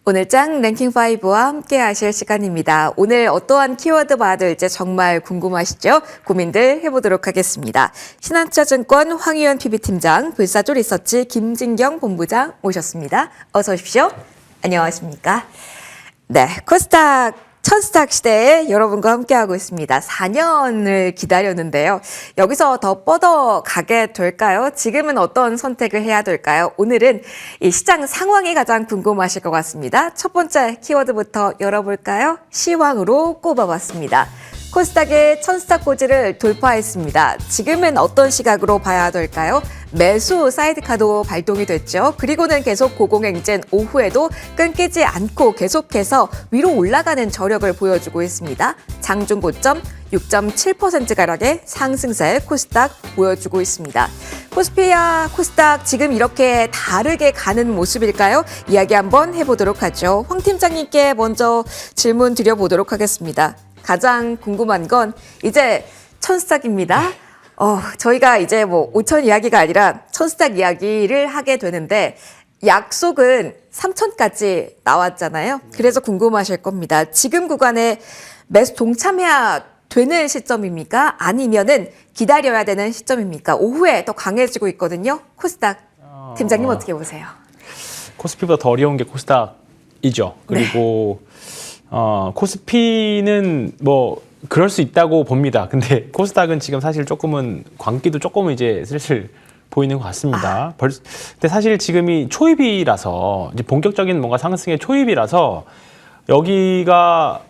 오늘장 랭킹5와 함께 하실 시간입니다. 오늘 어떠한 키워드 받을지 정말 궁금하시죠? 고민들 해보도록 하겠습니다. 신한투자증권 황희연 PB팀장, 불사조 리서치 김진경 본부장 모셨습니다. 어서 오십시오. 안녕하십니까? 네, 코스닥 천스탁 시대에 여러분과 함께하고 있습니다. 4년을 기다렸는데요. 여기서 더 뻗어가게 될까요? 지금은 어떤 선택을 해야 될까요? 오늘은 이 시장 상황이 가장 궁금하실 것 같습니다. 첫 번째 키워드부터 열어볼까요? 시황으로 꼽아봤습니다. 코스닥의 천스탁 고지를 돌파했습니다. 지금은 어떤 시각으로 봐야 될까요? 매수 사이드카도 발동이 됐죠. 그리고는 계속 고공행진 오후에도 끊기지 않고 계속해서 위로 올라가는 저력을 보여주고 있습니다. 장중 고점 6.7%가량의 상승세 코스닥 보여주고 있습니다. 코스피와 코스닥 지금 이렇게 다르게 가는 모습일까요? 이야기 한번 해보도록 하죠. 황 팀장님께 먼저 질문 드려보도록 하겠습니다. 가장 궁금한 건 이제 천스탁입니다. 저희가 이제 뭐 5천 이야기가 아니라 천스탁 이야기를 하게 되는데 약속은 3천까지 나왔잖아요. 그래서 궁금하실 겁니다. 지금 구간에 매수 동참해야 되는 시점입니까? 아니면은 기다려야 되는 시점입니까? 오후에 더 강해지고 있거든요. 코스닥 팀장님 어떻게 보세요? 코스피보다 더 어려운 게 코스닥이죠. 그리고 코스피는 뭐 그럴 수 있다고 봅니다. 근데 코스닥은 지금 사실 조금은 광기도 조금은 이제 슬슬 보이는 것 같습니다. 근데 사실 지금이 초입이라서 이제 본격적인 뭔가 상승의 초입이라서 여기가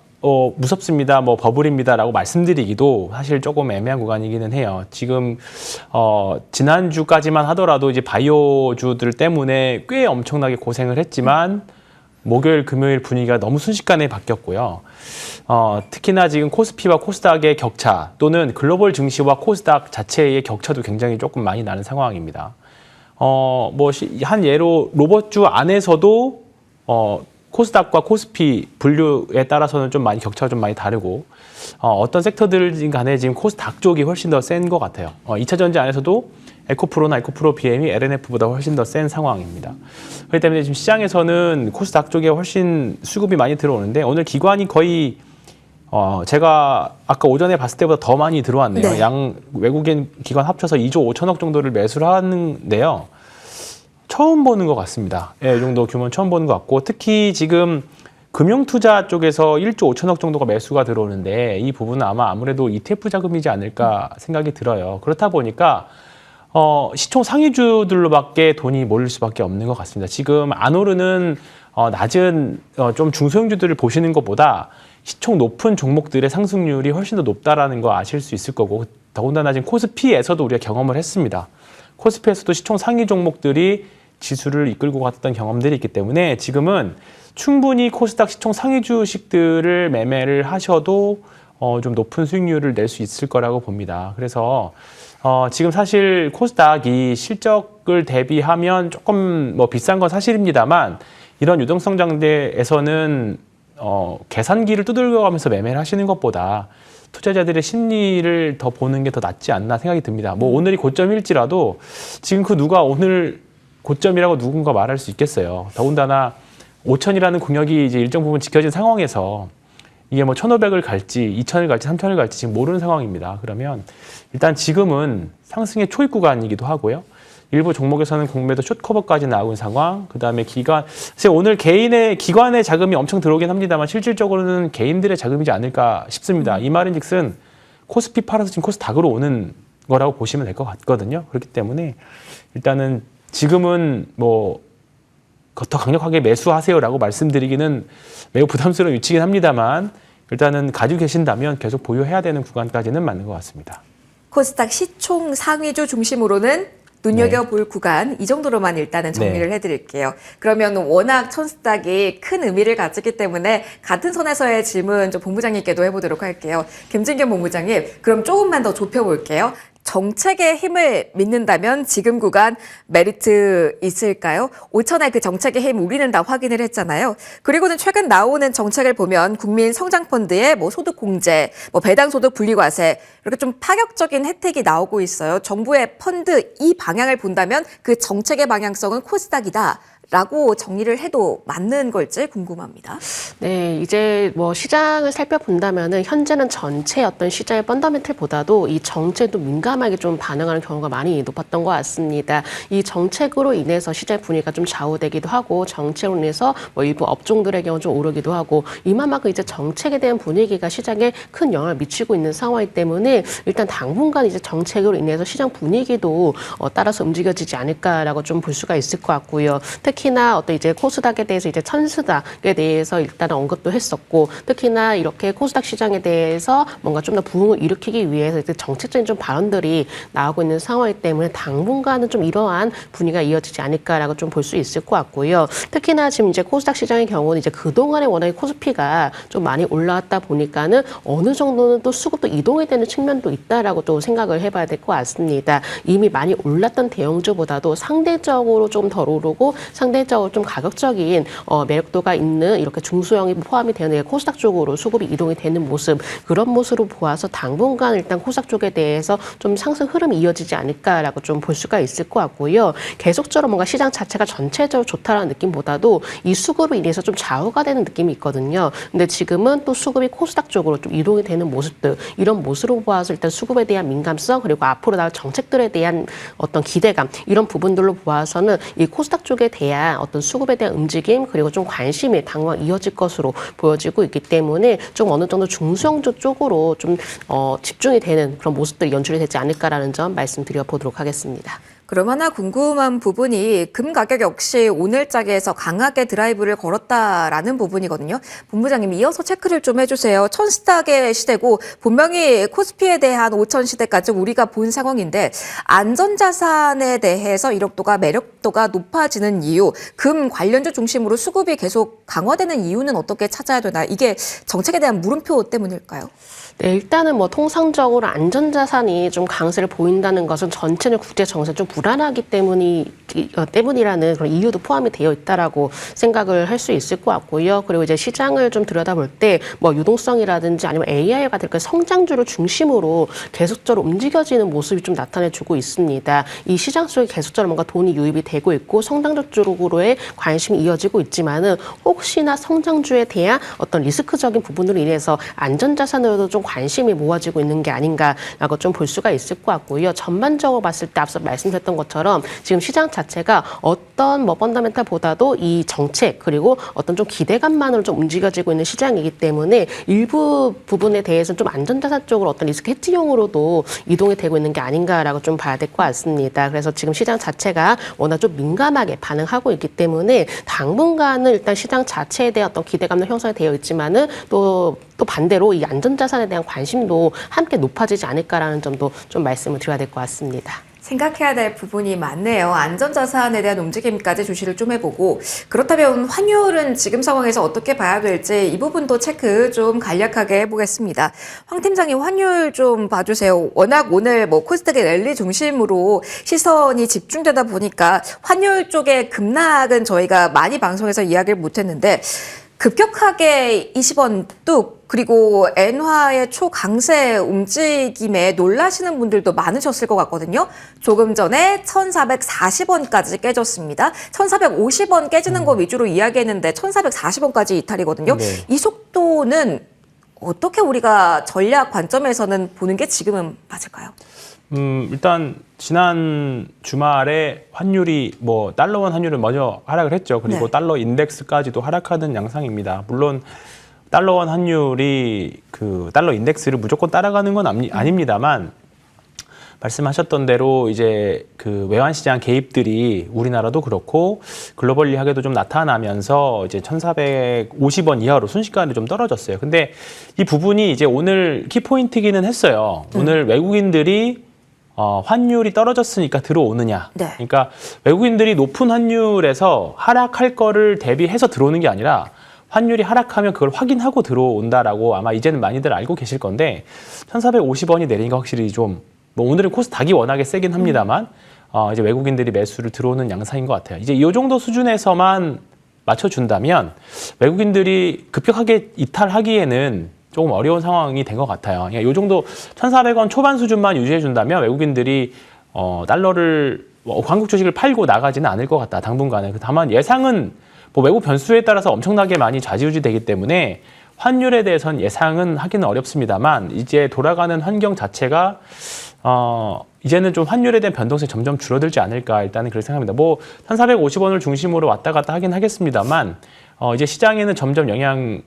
무섭습니다, 뭐 버블입니다라고 말씀드리기도 사실 조금 애매한 구간이기는 해요. 지금 지난주까지만 하더라도 이제 바이오주들 때문에 꽤 엄청나게 고생을 했지만 목요일, 금요일 분위기가 너무 순식간에 바뀌었고요. 특히나 지금 코스피와 코스닥의 격차 또는 글로벌 증시와 코스닥 자체의 격차도 굉장히 조금 많이 나는 상황입니다. 한 예로 로봇주 안에서도 코스닥과 코스피 분류에 따라서는 좀 많이 격차가 좀 많이 다르고 어떤 섹터들 간에 지금 코스닥 쪽이 훨씬 더 센 것 같아요. 2차 전지 안에서도 에코프로나 에코프로 BM이 LNF보다 훨씬 더 센 상황입니다. 그렇기 때문에 지금 시장에서는 코스닥 쪽에 훨씬 수급이 많이 들어오는데 오늘 기관이 거의 제가 아까 오전에 봤을 때보다 더 많이 들어왔네요. 네. 양 외국인 기관 합쳐서 2조 5천억 정도를 매수를 하는데요. 처음 보는 것 같습니다. 이 정도 규모는 처음 보는 것 같고 특히 지금 금융투자 쪽에서 1조 5천억 정도가 매수가 들어오는데 이 부분은 아무래도 ETF 자금이지 않을까 생각이 들어요. 그렇다 보니까 시총 상위주들로밖에 돈이 몰릴 수밖에 없는 것 같습니다. 지금 안 오르는 낮은 좀 중소형주들을 보시는 것보다 시총 높은 종목들의 상승률이 훨씬 더 높다라는 거 아실 수 있을 거고 더군다나 지금 코스피에서도 우리가 경험을 했습니다. 코스피에서도 시총 상위 종목들이 지수를 이끌고 갔던 경험들이 있기 때문에 지금은 충분히 코스닥 시총 상위 주식들을 매매를 하셔도 좀 높은 수익률을 낼 수 있을 거라고 봅니다. 그래서 지금 사실 코스닥이 실적을 대비하면 조금 뭐 비싼 건 사실입니다만 이런 유동성 장대에서는 계산기를 두들겨가면서 매매를 하시는 것보다 투자자들의 심리를 더 보는 게 더 낫지 않나 생각이 듭니다. 뭐 오늘이 고점일지라도 지금 그 누가 오늘 고점이라고 누군가 말할 수 있겠어요. 더군다나 5천이라는 공역이 이제 일정 부분 지켜진 상황에서 이게 뭐 1,500을 갈지 2,000을 갈지 3,000을 갈지 지금 모르는 상황입니다. 그러면 일단 지금은 상승의 초입 구간이기도 하고요. 일부 종목에서는 공매도 숏커버까지 나온 상황, 그 다음에 사실 오늘 기관의 자금이 엄청 들어오긴 합니다만 실질적으로는 개인들의 자금이지 않을까 싶습니다. 이 말인즉슨 코스피 팔아서 지금 코스닥으로 오는 거라고 보시면 될 것 같거든요. 그렇기 때문에 일단은 지금은 뭐 더 강력하게 매수하세요라고 말씀드리기는 매우 부담스러운 위치긴 합니다만 일단은 가지고 계신다면 계속 보유해야 되는 구간까지는 맞는 것 같습니다. 코스닥 시총 상위주 중심으로는 눈여겨볼 구간 이 정도로만 일단은 정리를 해드릴게요. 그러면 워낙 천스닥이 큰 의미를 가지기 때문에 같은 선에서의 질문 좀 본부장님께도 해보도록 할게요. 김진경 본부장님, 그럼 조금만 더 좁혀볼게요. 정책의 힘을 믿는다면 지금 구간 메리트 있을까요? 5천의 그 정책의 힘 우리는 다 확인을 했잖아요. 그리고는 최근 나오는 정책을 보면 국민 성장펀드의 뭐 소득 공제, 뭐 배당 소득 분리과세 이렇게 좀 파격적인 혜택이 나오고 있어요. 정부의 펀드 이 방향을 본다면 그 정책의 방향성은 코스닥이다. 라고 정리를 해도 맞는 걸지 궁금합니다. 네, 이제 뭐 시장을 살펴본다면은 현재는 전체 어떤 시장의 펀더멘털보다도 이 정책도 민감하게 좀 반응하는 경우가 많이 높았던 것 같습니다. 이 정책으로 인해서 시장의 분위기가 좀 좌우되기도 하고 정책으로 인해서 뭐 일부 업종들의 경우 좀 오르기도 하고 이만큼 이제 정책에 대한 분위기가 시장에 큰 영향을 미치고 있는 상황이기 때문에 일단 당분간 이제 정책으로 인해서 시장 분위기도 따라서 움직여지지 않을까라고 좀 볼 수가 있을 것 같고요. 특히나 어떤 이제 코스닥에 대해서 이제 천스닥에 대해서 일단은 언급도 했었고 특히나 이렇게 코스닥 시장에 대해서 뭔가 좀 더 부흥을 일으키기 위해서 이제 정책적인 좀 발언들이 나오고 있는 상황이기 때문에 당분간은 좀 이러한 분위기가 이어지지 않을까라고 좀 볼 수 있을 것 같고요. 특히나 지금 이제 코스닥 시장의 경우는 이제 그동안에 워낙에 코스피가 좀 많이 올라왔다 보니까는 어느 정도는 또 수급도 이동이 되는 측면도 있다라고 또 생각을 해봐야 될 것 같습니다. 이미 많이 올랐던 대형주보다도 상대적으로 좀 덜 오르고 상대적으로 좀 가격적인 매력도가 있는 이렇게 중소형이 포함이 되는 코스닥 쪽으로 수급이 이동이 되는 모습 그런 모습으로 보아서 당분간 일단 코스닥 쪽에 대해서 좀 상승 흐름이 이어지지 않을까라고 좀 볼 수가 있을 것 같고요. 계속적으로 뭔가 시장 자체가 전체적으로 좋다라는 느낌보다도 이 수급으로 인해서 좀 좌우가 되는 느낌이 있거든요. 근데 지금은 또 수급이 코스닥 쪽으로 좀 이동이 되는 모습들 이런 모습으로 보아서 일단 수급에 대한 민감성 그리고 앞으로 나올 정책들에 대한 어떤 기대감 이런 부분들로 보아서는 이 코스닥 쪽에 대한 어떤 수급에 대한 움직임 그리고 좀 관심이 당장 이어질 것으로 보여지고 있기 때문에 좀 어느 정도 중소형주 쪽으로 좀 집중이 되는 그런 모습들이 연출이 되지 않을까라는 점 말씀드려 보도록 하겠습니다. 그럼 하나 궁금한 부분이 금 가격 역시 오늘장에서 강하게 드라이브를 걸었다라는 부분이거든요. 본부장님 이어서 체크를 좀 해주세요. 천스닥의 시대고 분명히 코스피에 대한 5천 시대까지 우리가 본 상황인데 안전자산에 대해서 이력도가 매력도가 높아지는 이유, 금 관련주 중심으로 수급이 계속 강화되는 이유는 어떻게 찾아야 되나? 이게 정책에 대한 물음표 때문일까요? 네, 일단은 뭐 통상적으로 안전자산이 좀 강세를 보인다는 것은 전체는 국제 정세 좀 불안하기 때문이라는 그런 이유도 포함이 되어 있다라고 생각을 할 수 있을 것 같고요. 그리고 이제 시장을 좀 들여다볼 때 뭐 유동성이라든지 아니면 AI 같은 그 성장주를 중심으로 계속적으로 움직여지는 모습이 좀 나타내주고 있습니다. 이 시장 속에 계속적으로 뭔가 돈이 유입이 되고 있고 성장주 쪽으로의 관심이 이어지고 있지만은 혹시나 성장주에 대한 어떤 리스크적인 부분으로 인해서 안전자산으로도 좀 관심이 모아지고 있는 게 아닌가라고 좀 볼 수가 있을 것 같고요. 전반적으로 봤을 때 앞서 말씀드렸던 것처럼 지금 시장 자체가 어떤 뭐 펀더멘탈보다도 이 정책 그리고 어떤 좀 기대감만으로 좀 움직여지고 있는 시장이기 때문에 일부 부분에 대해서는 좀 안전자산 쪽으로 어떤 리스크 해지용으로도 이동이 되고 있는 게 아닌가라고 좀 봐야 될 것 같습니다. 그래서 지금 시장 자체가 워낙 좀 민감하게 반응하고 있기 때문에 당분간은 일단 시장 자체에 대한 어떤 기대감도 형성이 되어 있지만은 또 반대로 이 안전자산에 대한 관심도 함께 높아지지 않을까라는 점도 좀 말씀을 드려야 될 것 같습니다. 생각해야 될 부분이 많네요. 안전자산에 대한 움직임까지 주시를 좀 해보고 그렇다면 환율은 지금 상황에서 어떻게 봐야 될지 이 부분도 체크 좀 간략하게 해보겠습니다. 황 팀장님 환율 좀 봐주세요. 워낙 오늘 뭐 코스닥의 랠리 중심으로 시선이 집중되다 보니까 환율 쪽의 급락은 저희가 많이 방송에서 이야기를 못했는데 급격하게 20원 뚝 그리고 엔화의 초강세 움직임에 놀라시는 분들도 많으셨을 것 같거든요. 조금 전에 1,440원까지 깨졌습니다. 1,450원 깨지는 거 위주로 이야기했는데 1,440원까지 이탈이거든요. 네. 이 속도는 어떻게 우리가 전략 관점에서는 보는 게 지금은 맞을까요? 일단 지난 주말에 환율이 뭐 달러원 환율은 먼저 하락을 했죠. 그리고 네. 달러 인덱스까지도 하락하는 양상입니다. 물론 달러원 환율이 그 달러 인덱스를 무조건 따라가는 건 아닙니다만 말씀하셨던 대로 이제 그 외환 시장 개입들이 우리나라도 그렇고 글로벌리하게도 좀 나타나면서 이제 1,450원 이하로 순식간에 좀 떨어졌어요. 근데 이 부분이 이제 오늘 키포인트기는 했어요. 오늘 외국인들이 환율이 떨어졌으니까 들어오느냐. 네. 그러니까 외국인들이 높은 환율에서 하락할 거를 대비해서 들어오는 게 아니라 환율이 하락하면 그걸 확인하고 들어온다라고 아마 이제는 많이들 알고 계실 건데 1,450원이 내리니까 확실히 좀 뭐 오늘은 코스닥이 워낙에 세긴 합니다만 이제 외국인들이 매수를 들어오는 양상인 것 같아요. 이제 이 정도 수준에서만 맞춰준다면 외국인들이 급격하게 이탈하기에는 조금 어려운 상황이 된 것 같아요. 그러니까 이 정도 1,400원 초반 수준만 유지해 준다면 외국인들이 달러를 뭐 한국 주식을 팔고 나가지는 않을 것 같다. 당분간은. 다만 예상은 뭐 외부 변수에 따라서 엄청나게 많이 좌지우지되기 때문에 환율에 대해서는 예상은 하기는 어렵습니다만 이제 돌아가는 환경 자체가 이제는 좀 환율에 대한 변동성이 점점 줄어들지 않을까 일단은 그렇게 생각합니다. 뭐 1,450원을 중심으로 왔다 갔다 하긴 하겠습니다만 이제 시장에는 점점 영향을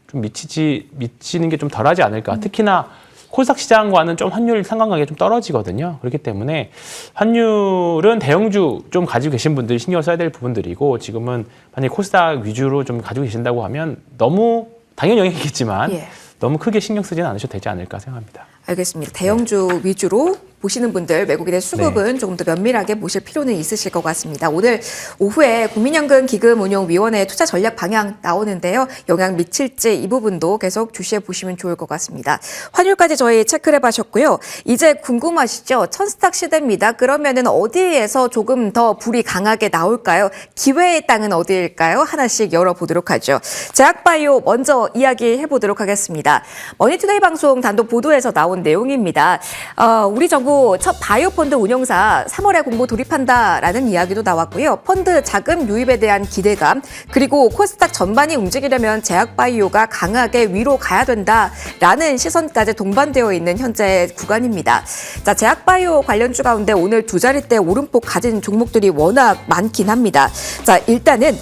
좀 미치는 게 좀 덜하지 않을까. 특히나 코스닥 시장과는 좀 환율 상관관계가 좀 떨어지거든요. 그렇기 때문에 환율은 대형주 좀 가지고 계신 분들이 신경을 써야 될 부분들이고 지금은 만약에 코스닥 위주로 좀 가지고 계신다고 하면 너무 당연히 영향이겠지만 너무 크게 신경 쓰지는 않으셔도 되지 않을까 생각합니다. 알겠습니다. 대형주 위주로 보시는 분들 외국인의 수급은 조금 더 면밀하게 보실 필요는 있으실 것 같습니다. 오늘 오후에 국민연금 기금운용위원회 투자 전략 방향 나오는데요. 영향 미칠지 이 부분도 계속 주시해 보시면 좋을 것 같습니다. 환율까지 저희 체크를 해보셨고요. 이제 궁금하시죠? 천스탁 시대입니다. 그러면은 어디에서 조금 더 불이 강하게 나올까요? 기회의 땅은 어디일까요? 하나씩 열어보도록 하죠. 제약바이오 먼저 이야기해 보도록 하겠습니다. 머니투데이 방송 단독 보도에서 나온 내용입니다. 우리 정부 첫 바이오 펀드 운용사 3월에 공모 돌입한다라는 이야기도 나왔고요. 펀드 자금 유입에 대한 기대감 그리고 코스닥 전반이 움직이려면 제약바이오가 강하게 위로 가야 된다라는 시선까지 동반되어 있는 현재 구간입니다. 자, 제약바이오 관련주 가운데 오늘 두 자릿대 오름폭 가진 종목들이 워낙 많긴 합니다. 자, 일단은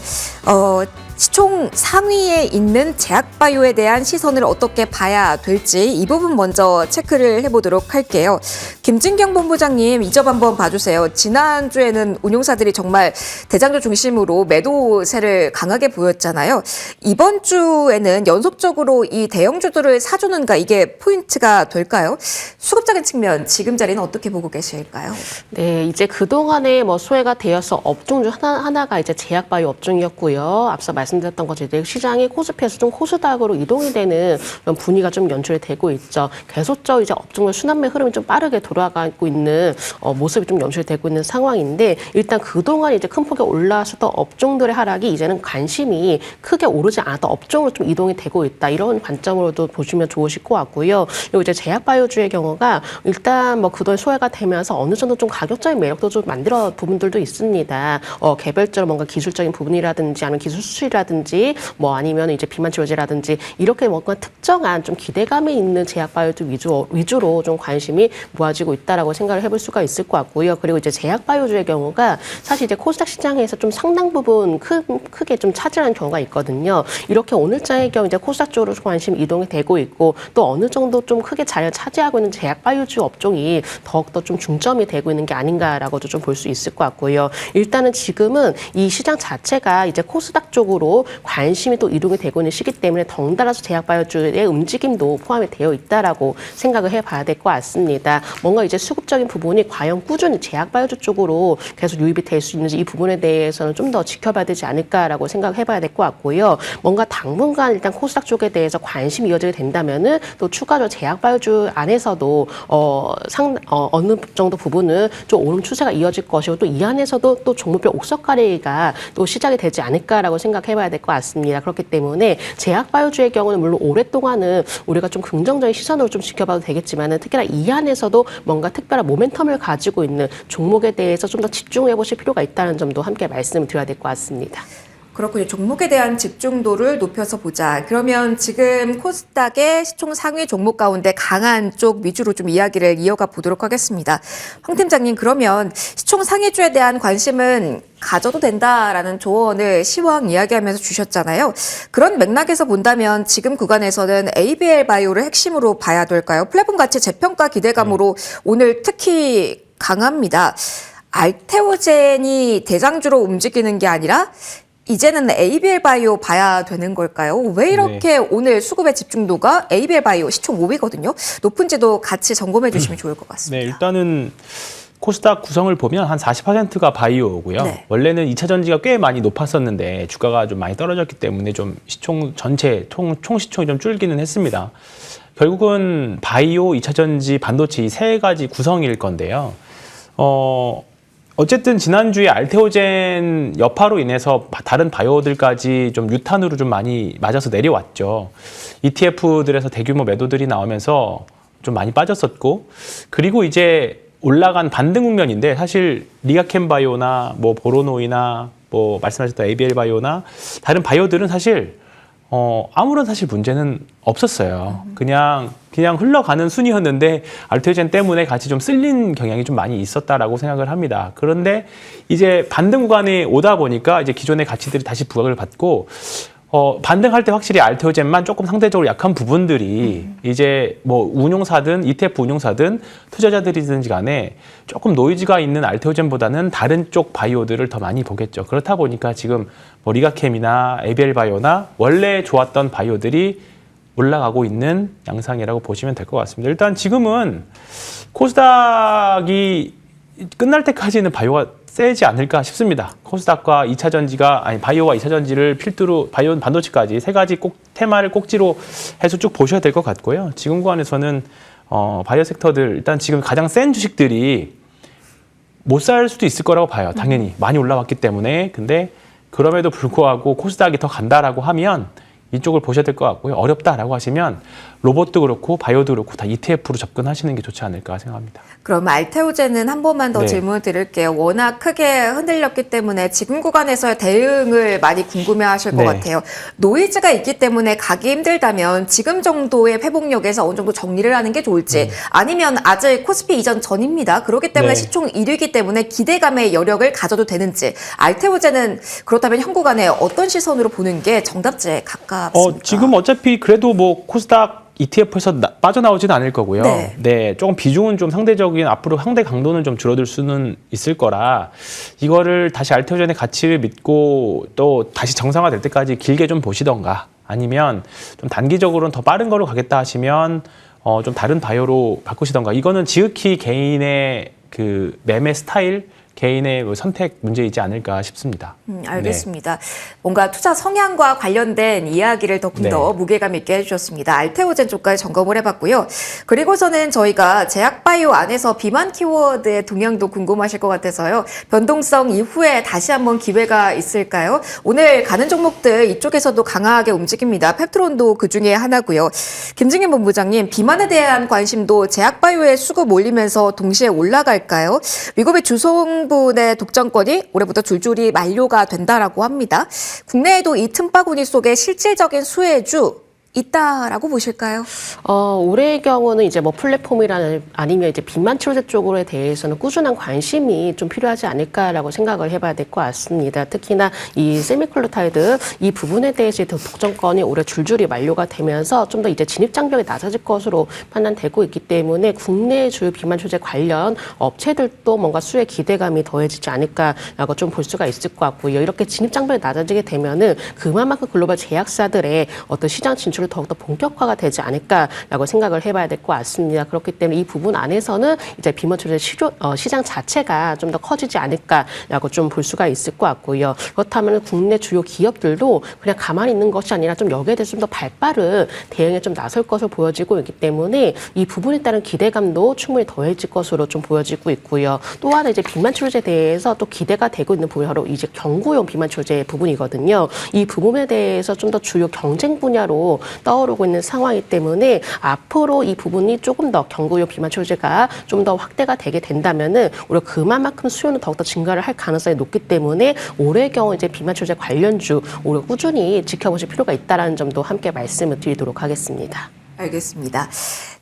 시총 상위에 있는 제약바이오에 대한 시선을 어떻게 봐야 될지 이 부분 먼저 체크를 해보도록 할게요. 김진경 본부장님 이 점 한번 봐주세요. 지난주에는 운용사들이 정말 대장주 중심으로 매도세를 강하게 보였잖아요. 이번 주에는 연속적으로 이 대형주들을 사주는가 이게 포인트가 될까요? 수급적인 측면 지금 자리는 어떻게 보고 계실까요? 네, 이제 그동안에 뭐 소외가 되어서 업종 중 하나가 이제 제약바이오 업종이었고요. 앞서 말씀드렸던 것처럼 시장이 코스피에서 좀 코스닥으로 이동이 되는 그런 분위기가 좀 연출이 되고 있죠. 계속적으로 이제 업종의 순환매 흐름이 좀 빠르게 돌아가고 있는 모습이 좀 연출이 되고 있는 상황인데 일단 그동안 이제 큰 폭에 올라왔었던 업종들의 하락이 이제는 관심이 크게 오르지 않았던 업종으로 좀 이동이 되고 있다. 이런 관점으로도 보시면 좋으실 것 같고요. 그리고 이제 제약바이오주의 경우가 일단 뭐 그동안 소외가 되면서 어느 정도 좀 가격적인 매력도 좀 만들어 부분들도 있습니다. 개별적으로 뭔가 기술적인 부분이라든지 아니면 기술 수출이라든지 뭐 아니면 이제 비만 치료제라든지 이렇게 뭔가 특정한 좀 기대감이 있는 제약바이오주 위주로 좀 관심이 모아지고 있다라고 생각을 해볼 수가 있을 것 같고요. 그리고 이제 제약바이오주의 경우가 사실 이제 코스닥 시장에서 좀 상당 부분 크게 좀 차지하는 경우가 있거든요. 이렇게 오늘장의 경우 이제 코스닥 쪽으로 관심 이동이 되고 있고 또 어느 정도 좀 크게 자리를 차지하고 있는 제약바이오주 업종이 더욱더 좀 중점이 되고 있는 게 아닌가라고도 좀 볼 수 있을 것 같고요. 일단은 지금은 이 시장 자체가 이제 코스닥 쪽으로 관심이 또 이동이 되고 있는 시기 때문에 덩달아서 제약바이오주의 움직임도 포함이 되어 있다라고 생각을 해봐야 될 것 같습니다. 뭔가 이제 수급적인 부분이 과연 꾸준히 제약바이오주 쪽으로 계속 유입이 될 수 있는지 이 부분에 대해서는 좀 더 지켜봐야 되지 않을까라고 생각해봐야 될 것 같고요. 뭔가 당분간 일단 코스닥 쪽에 대해서 관심이 이어지게 된다면은 또 추가적으로 제약바이오주 안에서도 어느 정도 부분은 좀 오름 추세가 이어질 것이고 또 이 안에서도 또 종목별 옥석가리가 또 시작이 되지 않을까라고 생각해봐야 될 것 같습니다. 그렇기 때문에 제약바이오주의 경우는 물론 오랫동안은 우리가 좀 긍정적인 시선으로 좀 지켜봐도 되겠지만은 특히나 이 안에서도 뭔가 특별한 모멘텀을 가지고 있는 종목에 대해서 좀 더 집중해 보실 필요가 있다는 점도 함께 말씀을 드려야 될 것 같습니다. 그렇군요. 종목에 대한 집중도를 높여서 보자. 그러면 지금 코스닥의 시총 상위 종목 가운데 강한 쪽 위주로 좀 이야기를 이어가 보도록 하겠습니다. 황 팀장님, 그러면 시총 상위주에 대한 관심은 가져도 된다라는 조언을 시황 이야기하면서 주셨잖아요. 그런 맥락에서 본다면 지금 구간에서는 ABL 바이오를 핵심으로 봐야 될까요? 플랫폼 가치 재평가 기대감으로 오늘 특히 강합니다. 알테오젠이 대장주로 움직이는 게 아니라 이제는 ABL 바이오 봐야 되는 걸까요? 왜 이렇게 오늘 수급의 집중도가 ABL 바이오 시총 5위거든요. 높은지도 같이 점검해 주시면 좋을 것 같습니다. 네, 일단은 코스닥 구성을 보면 한 40%가 바이오고요. 네. 원래는 2차 전지가 꽤 많이 높았었는데 주가가 좀 많이 떨어졌기 때문에 좀 시총 전체 총 시총이 좀 줄기는 했습니다. 결국은 바이오, 2차 전지, 반도체 이 세 가지 구성일 건데요. 어쨌든 지난주에 알테오젠 여파로 인해서 다른 바이오들까지 좀 유탄으로 좀 많이 맞아서 내려왔죠. ETF들에서 대규모 매도들이 나오면서 좀 많이 빠졌었고, 그리고 이제 올라간 반등 국면인데 사실 리가캠바이오나 뭐 보로노이나 뭐 말씀하셨던 ABL 바이오나 다른 바이오들은 사실 아무런 사실 문제는 없었어요. 그냥 흘러가는 순이었는데 알테오젠 때문에 같이 좀 쓸린 경향이 좀 많이 있었다라고 생각을 합니다. 그런데 이제 반등 구간에 오다 보니까 이제 기존의 가치들이 다시 부각을 받고 반등할 때 확실히 알테오젠만 조금 상대적으로 약한 부분들이 이제 뭐 운용사든 ETF 운용사든 투자자들이든지 간에 조금 노이즈가 있는 알테오젠보다는 다른 쪽 바이오들을 더 많이 보겠죠. 그렇다 보니까 지금 뭐 리가캠이나 ABL 바이오나 원래 좋았던 바이오들이 올라가고 있는 양상이라고 보시면 될 것 같습니다. 일단 지금은 코스닥이 끝날 때까지는 바이오가 세지 않을까 싶습니다. 코스닥과 2차 전지가 바이오와 2차 전지를 필두로 바이오 반도체까지 세 가지 테마를 꼭지로 해서 쭉 보셔야 될 것 같고요. 지금 구간에서는 바이오 섹터들 일단 지금 가장 센 주식들이 못 살 수도 있을 거라고 봐요. 당연히 많이 올라왔기 때문에. 근데 그럼에도 불구하고 코스닥이 더 간다라고 하면 이쪽을 보셔야 될 것 같고요. 어렵다라고 하시면 로봇도 그렇고 바이오도 그렇고 다 ETF로 접근하시는 게 좋지 않을까 생각합니다. 그럼 알테오젠은 한 번만 더 네. 질문을 드릴게요. 워낙 크게 흔들렸기 때문에 지금 구간에서의 대응을 많이 궁금해하실 것 네. 같아요. 노이즈가 있기 때문에 가기 힘들다면 지금 정도의 회복력에서 어느 정도 정리를 하는 게 좋을지 아니면 아직 코스피 이전 전입니다. 그렇기 때문에 네. 시총 1위이기 때문에 기대감의 여력을 가져도 되는지 알테오젠은 그렇다면 현 구간에 어떤 시선으로 보는 게 정답지에 가깝습니까? 지금 어차피 그래도 뭐 코스닥 ETF에서 빠져나오지는 않을 거고요. 네. 조금 비중은 좀 상대적인 앞으로 상대 강도는 좀 줄어들 수는 있을 거라 이거를 다시 알테오젠의 가치를 믿고 또 다시 정상화될 때까지 길게 좀 보시던가 아니면 좀 단기적으로는 더 빠른 거로 가겠다 하시면 좀 다른 바이오로 바꾸시던가 이거는 지극히 개인의 그 매매 스타일 개인의 선택 문제이지 않을까 싶습니다. 알겠습니다. 뭔가 투자 성향과 관련된 이야기를 조금 더 무게감 있게 해주셨습니다. 알테오젠 쪽까지 점검을 해봤고요. 그리고서는 저희가 제약바이오 안에서 비만 키워드의 동향도 궁금하실 것 같아서요. 변동성 이후에 다시 한번 기회가 있을까요? 오늘 가는 종목들 이쪽에서도 강하게 움직입니다. 펩트론도 그중에 하나고요. 김증인 본부장님, 비만에 대한 관심도 제약바이오에 수급 몰리면서 동시에 올라갈까요? 미국의 주성분의 독점권이 올해부터 줄줄이 만료가 된다라고 합니다. 국내에도 이 틈바구니 속에 실질적인 수혜주 있다라고 보실까요? 올해의 경우는 이제 뭐 플랫폼이라는 아니면 이제 비만 치료제 쪽으로에 대해서는 꾸준한 관심이 좀 필요하지 않을까라고 생각을 해봐야 될 것 같습니다. 특히나 이 세미클로타이드 이 부분에 대해서 독점권이 올해 줄줄이 만료가 되면서 좀 더 이제 진입 장벽이 낮아질 것으로 판단되고 있기 때문에 국내 주요 비만 치료제 관련 업체들도 뭔가 수혜 기대감이 더해지지 않을까라고 좀 볼 수가 있을 것 같고요. 이렇게 진입 장벽이 낮아지게 되면은 그만큼 글로벌 제약사들의 어떤 시장 진출 더욱더 본격화가 되지 않을까라고 생각을 해봐야 될 것 같습니다. 그렇기 때문에 이 부분 안에서는 이제 비만 치료제 시장 자체가 좀 더 커지지 않을까라고 좀 볼 수가 있을 것 같고요. 그렇다면 국내 주요 기업들도 그냥 가만히 있는 것이 아니라 좀 여기에 대해서 좀 더 발빠른 대응에 좀 나설 것으로 보여지고 있기 때문에 이 부분에 따른 기대감도 충분히 더해질 것으로 좀 보여지고 있고요. 또 하나 이제 비만 치료제에 대해서 또 기대가 되고 있는 부분이 바로 이제 경구용 비만 치료제 부분이거든요. 이 부분에 대해서 좀 더 주요 경쟁 분야로 떠오르고 있는 상황이기 때문에 앞으로 이 부분이 조금 더 경구용 비만 치료제가 좀 더 확대가 되게 된다면은 우리가 그만큼 수요는 더욱더 증가를 할 가능성이 높기 때문에 올해의 경우 이제 비만 치료제 관련주 올해 꾸준히 지켜보실 필요가 있다라는 점도 함께 말씀을 드리도록 하겠습니다. 알겠습니다.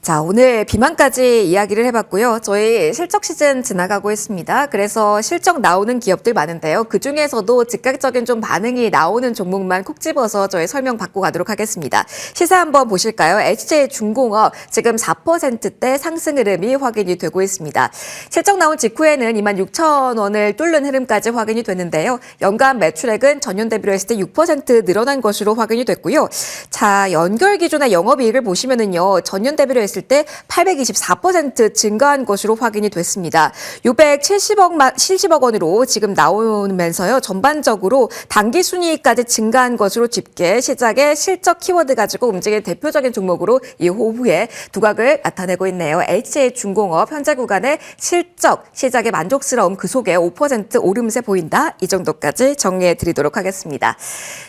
자, 오늘 비만까지 이야기를 해봤고요. 저희 실적 시즌 지나가고 있습니다. 그래서 실적 나오는 기업들 많은데요. 그중에서도 즉각적인 좀 반응이 나오는 종목만 콕 집어서 저희 설명 받고 가도록 하겠습니다. 시세 한번 보실까요? HJ중공업 지금 4%대 상승 흐름이 확인이 되고 있습니다. 실적 나온 직후에는 26,000원을 뚫는 흐름까지 확인이 됐는데요. 연간 매출액은 전년 대비로 했을 때 6% 늘어난 것으로 확인이 됐고요. 자, 연결 기준의 영업이익을 보시면은요. 전년 대비로 했을 때 824% 증가한 것으로 확인이 됐습니다. 670억 원으로 지금 나오면서요. 전반적으로 당기 순이익까지 증가한 것으로 집계 시작의 실적 키워드 가지고 움직이는 대표적인 종목으로 이 호후에 두각을 나타내고 있네요. HJ중공업 현재 구간의 실적 시작의 만족스러움 그 속에 5% 오름세 보인다. 이 정도까지 정리해 드리도록 하겠습니다.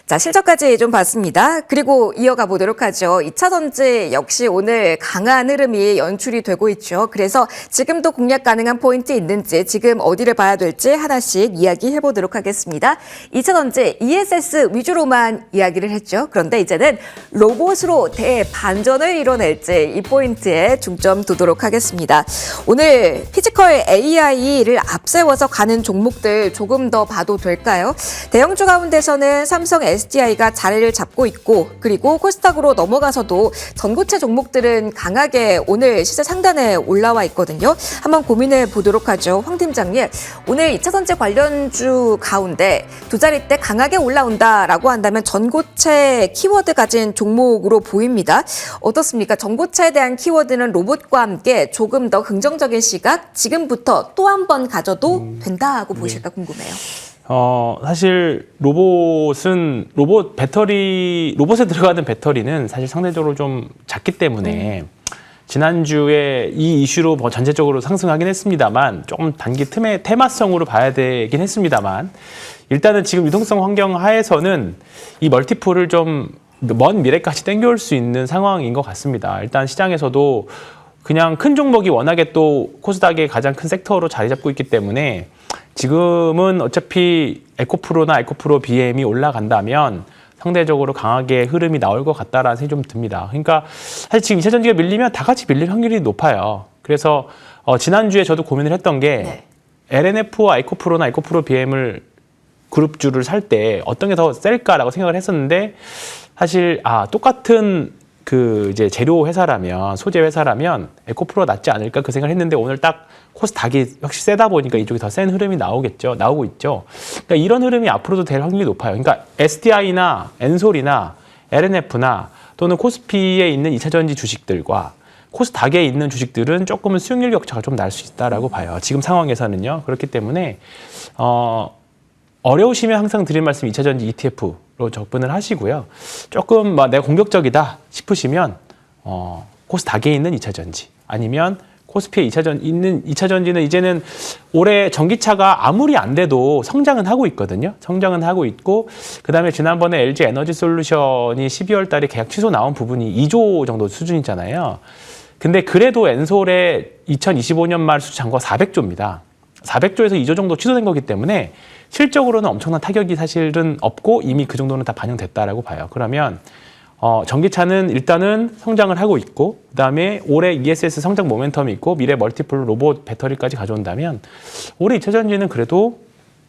자, 실적까지 좀 봤습니다. 그리고 이어가 보도록 하죠. 2차 전지 시장이 역시 오늘 강한 흐름이 연출이 되고 있죠. 그래서 지금도 공략 가능한 포인트 있는지 지금 어디를 봐야 될지 하나씩 이야기해 보도록 하겠습니다. 2차전지 ESS 위주로만 이야기를 했죠. 그런데 이제는 로봇으로 대반전을 이뤄낼지 이 포인트에 중점 두도록 하겠습니다. 오늘 피지컬 AI를 앞세워서 가는 종목들 조금 더 봐도 될까요? 대형주 가운데서는 삼성 SDI가 자리를 잡고 있고 그리고 코스닥으로 넘어가서도 전고체 종목들은 강하게 오늘 시세 상단에 올라와 있거든요. 한번 고민해 보도록 하죠. 황 팀장님, 오늘 2차전지 관련주 가운데 두 자릿대 강하게 올라온다라고 한다면 전고체 키워드 가진 종목으로 보입니다. 어떻습니까? 전고체에 대한 키워드는 로봇과 함께 조금 더 긍정적인 시각 지금부터 또 한 번 가져도 된다고 보실까 궁금해요. 사실 로봇에 들어가는 배터리는 사실 상대적으로 좀 작기 때문에 지난주에 이 이슈로 뭐 전체적으로 상승하긴 했습니다만 조금 단기 틈의 테마성으로 봐야 되긴 했습니다만 일단은 지금 유동성 환경 하에서는 이 멀티플을 좀 먼 미래까지 땡겨올 수 있는 상황인 것 같습니다. 일단 시장에서도 그냥 큰 종목이 워낙에 또 코스닥의 가장 큰 섹터로 자리 잡고 있기 때문에 지금은 어차피 에코프로나 에코프로 BM이 올라간다면 상대적으로 강하게 흐름이 나올 것 같다라는 생각이 좀 듭니다. 그러니까 사실 지금 2차전지가 밀리면 다 같이 밀릴 확률이 높아요. 그래서 지난주에 저도 고민을 했던 게 LNF와 에코프로나 에코프로 BM을 그룹주를 살 때 어떤 게 더 셀까라고 생각을 했었는데 사실 똑같은 그 이제 재료 회사라면 소재 회사라면 에코프로가 낫지 않을까 그 생각을 했는데 오늘 딱 코스닥이 역시 세다 보니까 이쪽이 더 센 흐름이 나오고 있죠. 그러니까 이런 흐름이 앞으로도 될 확률이 높아요. 그러니까 SDI나 엔솔이나 LNF나 또는 코스피에 있는 2차전지 주식들과 코스닥에 있는 주식들은 조금은 수익률 격차가 좀 날 수 있다라고 봐요. 지금 상황에서는요. 그렇기 때문에 어려우시면 항상 드릴 말씀 2차전지 ETF로 접근을 하시고요. 조금 내가 공격적이다 싶으시면 코스닥에 있는 2차전지 아니면 코스피에 있는 2차전지는 이제는 올해 전기차가 아무리 안 돼도 성장은 하고 있거든요. 성장은 하고 있고 그다음에 지난번에 LG 에너지 솔루션이 12월 달에 계약 취소 나온 부분이 2조 정도 수준이잖아요. 근데 그래도 엔솔의 2025년 말 수주 잔고가 400조입니다. 400조에서 2조 정도 취소된 거기 때문에 실적으로는 엄청난 타격이 사실은 없고 이미 그 정도는 다 반영됐다라고 봐요. 그러면 전기차는 일단은 성장을 하고 있고 그다음에 올해 ESS 성장 모멘텀이 있고 미래 멀티플 로봇 배터리까지 가져온다면 올해 2차전지는 그래도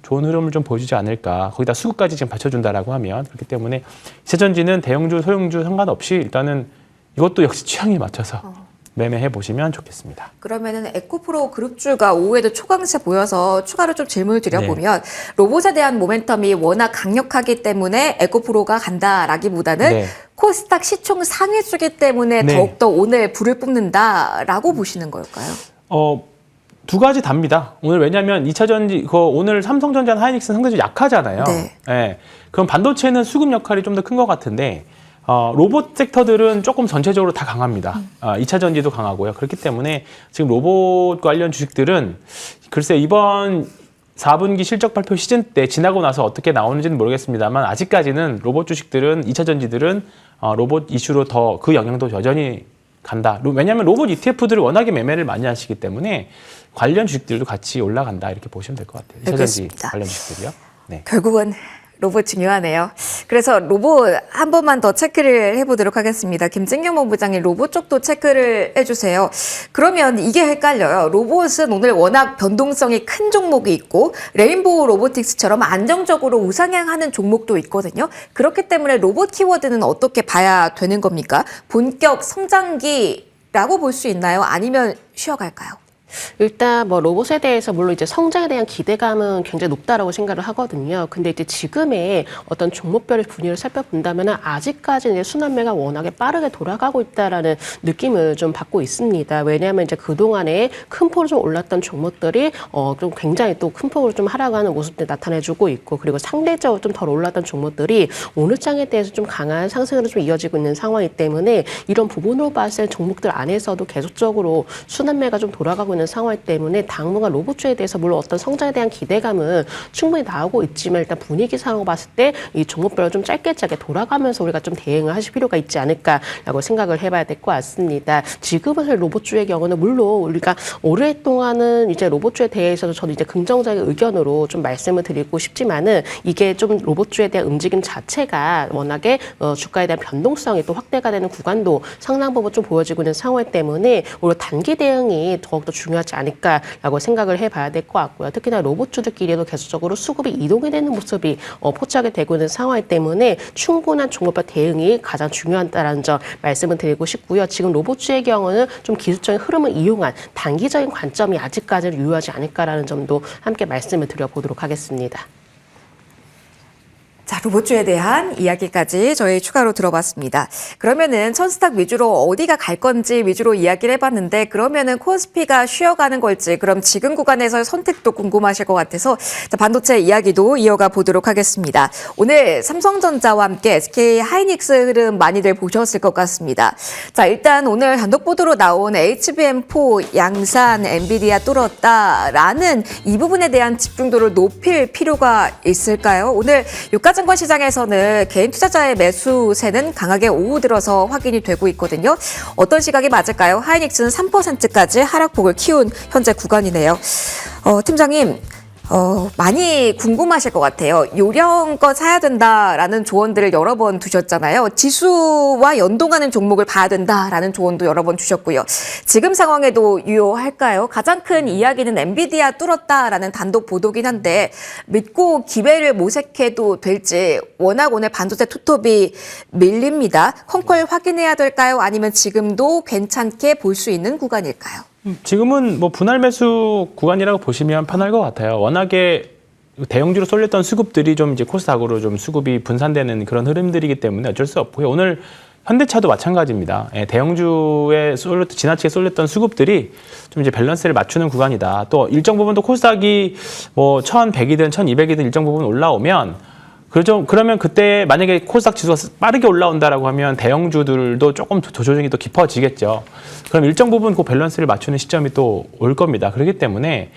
좋은 흐름을 좀 보여주지 않을까. 거기다 수급까지 지금 받쳐준다라고 하면 그렇기 때문에 2차전지는 대형주, 소형주 상관없이 일단은 이것도 역시 취향에 맞춰서 매매해 보시면 좋겠습니다. 그러면은 에코프로 그룹주가 오후에도 초강세 보여서 추가로 좀 질문을 드려보면 로봇에 대한 모멘텀이 워낙 강력하기 때문에 에코프로가 간다라기보다는 코스닥 시총 상위주기 때문에 더욱더 오늘 불을 뿜는다라고 보시는 걸까요? 두 가지 답니다. 오늘 왜냐하면 2차전지 오늘 삼성전자나 하이닉스는 상대적으로 약하잖아요. 그럼 반도체는 수급 역할이 좀 더 큰 것 같은데 로봇 섹터들은 조금 전체적으로 다 강합니다. 2차전지도 강하고요. 그렇기 때문에 지금 로봇 관련 주식들은 글쎄 이번 4분기 실적 발표 시즌 때 지나고 나서 어떻게 나오는지는 모르겠습니다만 아직까지는 로봇 주식들은 2차전지들은 로봇 이슈로 더 그 영향도 여전히 간다. 왜냐하면 로봇 ETF들을 워낙에 매매를 많이 하시기 때문에 관련 주식들도 같이 올라간다 이렇게 보시면 될 것 같아요. 2차전지 관련 주식들이요. 결국은 로봇 중요하네요. 그래서 로봇 한 번만 더 체크를 해보도록 하겠습니다. 김진경 본부장님 로봇 쪽도 체크를 해주세요. 그러면 이게 헷갈려요. 로봇은 오늘 워낙 변동성이 큰 종목이 있고 레인보우 로보틱스처럼 안정적으로 우상향하는 종목도 있거든요. 그렇기 때문에 로봇 키워드는 어떻게 봐야 되는 겁니까? 본격 성장기라고 볼 수 있나요? 아니면 쉬어갈까요? 일단 뭐 로봇에 대해서 물론 이제 성장에 대한 기대감은 굉장히 높다라고 생각을 하거든요. 근데 이제 지금의 어떤 종목별의 분위기를 살펴본다면 아직까지는 이제 순환매가 워낙에 빠르게 돌아가고 있다라는 느낌을 좀 받고 있습니다. 왜냐하면 이제 그동안에 큰 폭으로 좀 올랐던 종목들이 좀 굉장히 또 큰 폭으로 좀 하락하는 모습들 나타내주고 있고 그리고 상대적으로 좀 덜 올랐던 종목들이 오늘 장에 대해서 좀 강한 상승으로 좀 이어지고 있는 상황이기 때문에 이런 부분으로 봤을 때 종목들 안에서도 계속적으로 순환매가 좀 돌아가고 있는 상황 상황 때문에 당분간 로봇주에 대해서 물론 어떤 성장에 대한 기대감은 충분히 나오고 있지만 일단 분위기상으로 봤을 때 이 종목별로 좀 짧게 돌아가면서 우리가 좀 대응을 하실 필요가 있지 않을까라고 생각을 해봐야 될 것 같습니다. 지금은 로봇주의 경우는 물론 우리가 오랫동안은 이제 로봇주에 대해서도 저는 이제 긍정적인 의견으로 좀 말씀을 드리고 싶지만은 이게 좀 로봇주에 대한 움직임 자체가 워낙에 주가에 대한 변동성이 또 확대가 되는 구간도 상당 부분 좀 보여지고 있는 상황 때문에 오히려 단기 대응이 더욱더 중요하지 않을까라고 생각을 해봐야 될 것 같고요. 특히나 로봇주들끼리도 계속적으로 수급이 이동이 되는 모습이 포착이 되고 있는 상황 때문에 충분한 종목별 대응이 가장 중요하다는 점 말씀을 드리고 싶고요. 지금 로봇주의 경우는 좀 기술적인 흐름을 이용한 단기적인 관점이 아직까지는 유효하지 않을까라는 점도 함께 말씀을 드려보도록 하겠습니다. 자, 로봇주에 대한 이야기까지 저희 추가로 들어봤습니다. 그러면은 천스탁 위주로 어디가 갈 건지 위주로 이야기를 해봤는데 그러면은 코스피가 쉬어가는 걸지 그럼 지금 구간에서의 선택도 궁금하실 것 같아서 자, 반도체 이야기도 이어가 보도록 하겠습니다. 오늘 삼성전자와 함께 SK 하이닉스 흐름 많이들 보셨을 것 같습니다. 자, 일단 오늘 단독 보도로 나온 HBM4 양산 엔비디아 뚫었다라는 이 부분에 대한 집중도를 높일 필요가 있을까요? 오늘 유가증권 시장에서는 개인 투자자의 매수세는 강하게 오후 들어서 확인이 되고 있거든요. 어떤 시각이 맞을까요? 하이닉스는 3%까지 하락폭을 키운 현재 구간이네요. 팀장님, 많이 궁금하실 것 같아요. 요령껏 사야 된다라는 조언들을 여러 번 두셨잖아요. 지수와 연동하는 종목을 봐야 된다라는 조언도 여러 번 주셨고요. 지금 상황에도 유효할까요? 가장 큰 이야기는 엔비디아 뚫었다라는 단독 보도긴 한데 믿고 기회를 모색해도 될지 워낙 오늘 반도체 투톱이 밀립니다. 콩콜 확인해야 될까요? 아니면 지금도 괜찮게 볼 수 있는 구간일까요? 지금은 뭐 분할 매수 구간이라고 보시면 편할 것 같아요. 워낙에 대형주로 쏠렸던 수급들이 좀 이제 코스닥으로 좀 수급이 분산되는 그런 흐름들이기 때문에 어쩔 수 없고요. 오늘 현대차도 마찬가지입니다. 대형주에 지나치게 쏠렸던 수급들이 좀 이제 밸런스를 맞추는 구간이다. 또 일정 부분 또 코스닥이 뭐 1,100이든 1,200이든 일정 부분 올라오면 그러면 그때 만약에 코스닥 지수가 빠르게 올라온다라고 하면 대형주들도 조금 조정이 또 깊어지겠죠. 그럼 일정 부분 그 밸런스를 맞추는 시점이 또 올 겁니다. 그렇기 때문에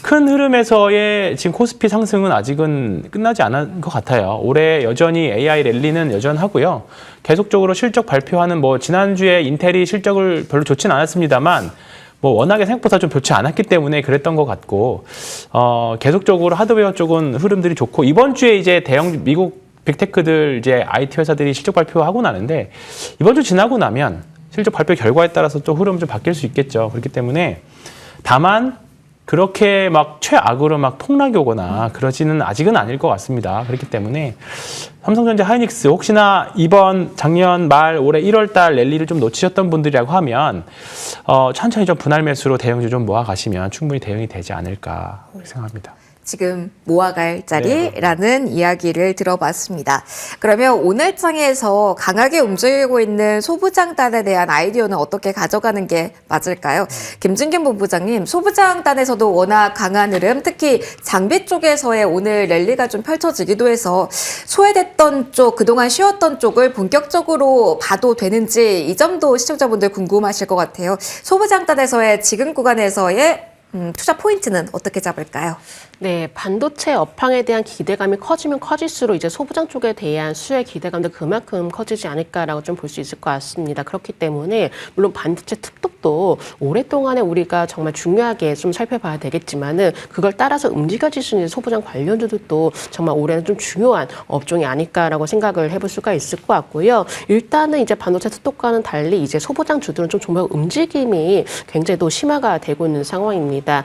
큰 흐름에서의 지금 코스피 상승은 아직은 끝나지 않은 것 같아요. 올해 여전히 AI 랠리는 여전하고요. 계속적으로 실적 발표하는 뭐 지난주에 인텔이 실적을 별로 좋진 않았습니다만 뭐 워낙에 생각보다 좀 좋지 않았기 때문에 그랬던 것 같고 계속적으로 하드웨어 쪽은 흐름들이 좋고 이번 주에 이제 대형 미국 빅테크들 이제 IT 회사들이 실적 발표하고 나는데 이번 주 지나고 나면 실적 발표 결과에 따라서 또 흐름 좀 바뀔 수 있겠죠. 그렇기 때문에 다만 그렇게 막 최악으로 막 폭락이 오거나 그러지는 아직은 아닐 것 같습니다. 그렇기 때문에 삼성전자 하이닉스 혹시나 작년 말 올해 1월 달 랠리를 좀 놓치셨던 분들이라고 하면 천천히 좀 분할 매수로 대형주 좀 모아가시면 충분히 대응이 되지 않을까 생각합니다. 지금 모아갈 자리라는 이야기를 들어봤습니다. 그러면 오늘 장에서 강하게 움직이고 있는 소부장단에 대한 아이디어는 어떻게 가져가는 게 맞을까요? 김준겸 본부장님, 소부장단에서도 워낙 강한 흐름, 특히 장비 쪽에서의 오늘 랠리가 좀 펼쳐지기도 해서 소외됐던 쪽, 그동안 쉬었던 쪽을 본격적으로 봐도 되는지 이 점도 시청자분들 궁금하실 것 같아요. 소부장단에서의 지금 구간에서의 투자 포인트는 어떻게 잡을까요? 네, 반도체 업황에 대한 기대감이 커지면 커질수록 이제 소부장 쪽에 대한 수요의 기대감도 그만큼 커지지 않을까라고 좀 볼 수 있을 것 같습니다. 그렇기 때문에 물론 반도체 특독도 오랫동안에 우리가 정말 중요하게 좀 살펴봐야 되겠지만은 그걸 따라서 움직여질 수 있는 소부장 관련주들도 정말 올해는 좀 중요한 업종이 아닐까라고 생각을 해볼 수가 있을 것 같고요. 일단은 이제 반도체 특독과는 달리 이제 소부장 주들은 좀 정말 움직임이 굉장히 또 심화가 되고 있는 상황입니다.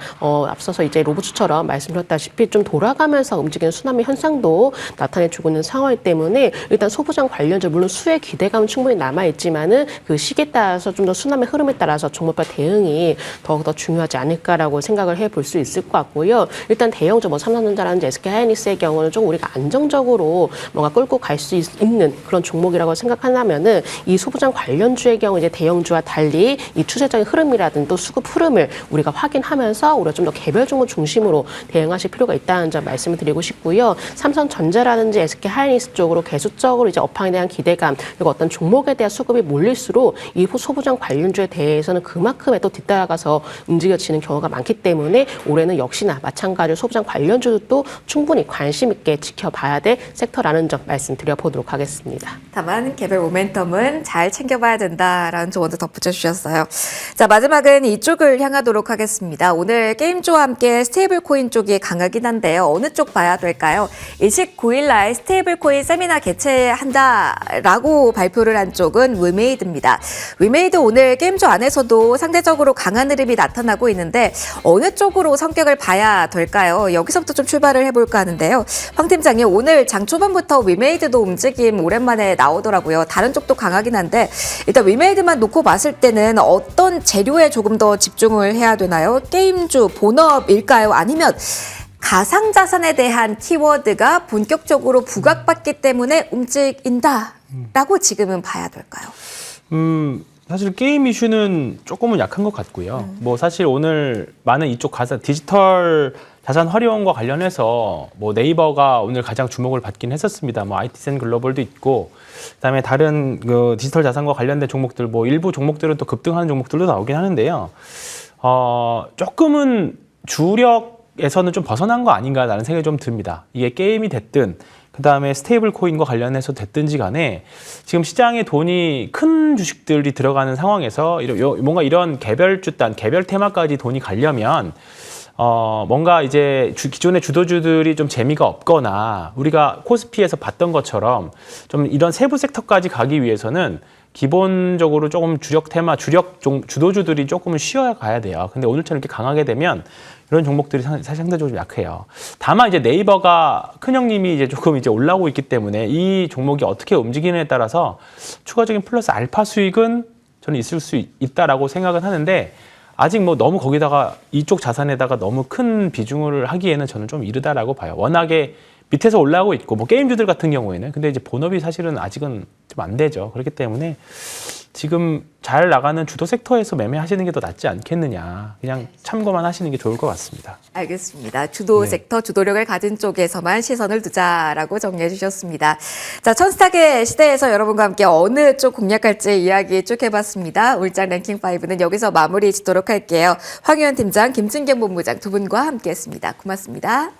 앞서서 이제 로봇주처럼 말씀드렸다시피 좀 돌아가면서 움직이는 순환매 현상도 나타내주고 있는 상황이기 때문에 일단 소부장 관련주 물론 수의 기대감은 충분히 남아있지만은 그 시기에 따라서 좀 더 순환매 흐름에 따라서 종목별 대응이 더욱더 중요하지 않을까라고 생각을 해볼 수 있을 것 같고요. 일단 대형주 뭐 삼성전자라든지 SK 하이닉스의 경우는 좀 우리가 안정적으로 뭔가 끌고 갈 수 있는 그런 종목이라고 생각한다면은 이 소부장 관련주의 경우 이제 대형주와 달리 이 추세적인 흐름이라든지 또 수급 흐름을 우리가 확인하면 하시면서 올해 좀 더 개별 종목 중심으로 대응하실 필요가 있다는 점 말씀을 드리고 싶고요. 삼성전자라든지 SK하이닉스 쪽으로 계속적으로 이제 업황에 대한 기대감 그리고 어떤 종목에 대한 수급이 몰릴수록 이 소부장 관련주에 대해서는 그만큼의 또 뒤따라가서 움직여지는 경우가 많기 때문에 올해는 역시나 마찬가지로 소부장 관련주도 충분히 관심 있게 지켜봐야 될 섹터라는 점 말씀드려보도록 하겠습니다. 다만 개별 모멘텀은 잘 챙겨봐야 된다라는 조언도 덧붙여 주셨어요. 자, 마지막은 이쪽을 향하도록 하겠습니다. 오늘 게임주와 함께 스테이블 코인 쪽이 강하긴 한데요. 어느 쪽 봐야 될까요? 29일 날 스테이블 코인 세미나 개최한다라고 발표를 한 쪽은 위메이드입니다. 위메이드 오늘 게임주 안에서도 상대적으로 강한 흐름이 나타나고 있는데 어느 쪽으로 성격을 봐야 될까요? 여기서부터 좀 출발을 해볼까 하는데요. 황 팀장님, 오늘 장 초반부터 위메이드도 움직임 오랜만에 나오더라고요. 다른 쪽도 강하긴 한데 일단 위메이드만 놓고 봤을 때는 어떤 재료에 조금 더 집중을 해야 되나요? 게임주, 본업일까요? 아니면 가상자산에 대한 키워드가 본격적으로 부각받기 때문에 움직인다라고 지금은 봐야 될까요? 사실 게임 이슈는 조금은 약한 것 같고요. 뭐 사실 오늘 많은 이쪽 디지털 자산 활용과 관련해서 뭐 네이버가 오늘 가장 주목을 받긴 했었습니다. 뭐 IT센 글로벌도 있고, 그다음에 다른 그 디지털 자산과 관련된 종목들, 뭐 일부 종목들은 또 급등하는 종목들도 나오긴 하는데요. 조금은 주력에서는 좀 벗어난 거 아닌가라는 생각이 좀 듭니다. 이게 게임이 됐든 그다음에 스테이블 코인과 관련해서 됐든지 간에 지금 시장에 돈이 큰 주식들이 들어가는 상황에서 뭔가 이런 개별주단, 개별 테마까지 돈이 가려면 뭔가 이제 기존의 주도주들이 좀 재미가 없거나 우리가 코스피에서 봤던 것처럼 좀 이런 세부 섹터까지 가기 위해서는 기본적으로 조금 주력 테마, 주도주들이 조금은 쉬어야 가야 돼요. 근데 오늘처럼 이렇게 강하게 되면 이런 종목들이 사실 상대적으로 좀 약해요. 다만 이제 네이버가 큰형님이 이제 조금 이제 올라오고 있기 때문에 이 종목이 어떻게 움직이느냐에 따라서 추가적인 플러스 알파 수익은 저는 있을 수 있다라고 생각은 하는데 아직 뭐 너무 거기다가 이쪽 자산에다가 너무 큰 비중을 하기에는 저는 좀 이르다라고 봐요. 워낙에 밑에서 올라오고 있고 뭐 게임주들 같은 경우에는 근데 이제 본업이 사실은 아직은 좀 안 되죠. 그렇기 때문에 지금 잘 나가는 주도 섹터에서 매매하시는 게 더 낫지 않겠느냐. 그냥 참고만 하시는 게 좋을 것 같습니다. 알겠습니다. 주도 섹터, 주도력을 가진 쪽에서만 시선을 두자라고 정리해 주셨습니다. 자, 천스탁의 시대에서 여러분과 함께 어느 쪽 공략할지 이야기 쭉 해봤습니다. 올장 랭킹 5는 여기서 마무리 짓도록 할게요. 황희연 팀장, 김진경 본부장 두 분과 함께했습니다. 고맙습니다.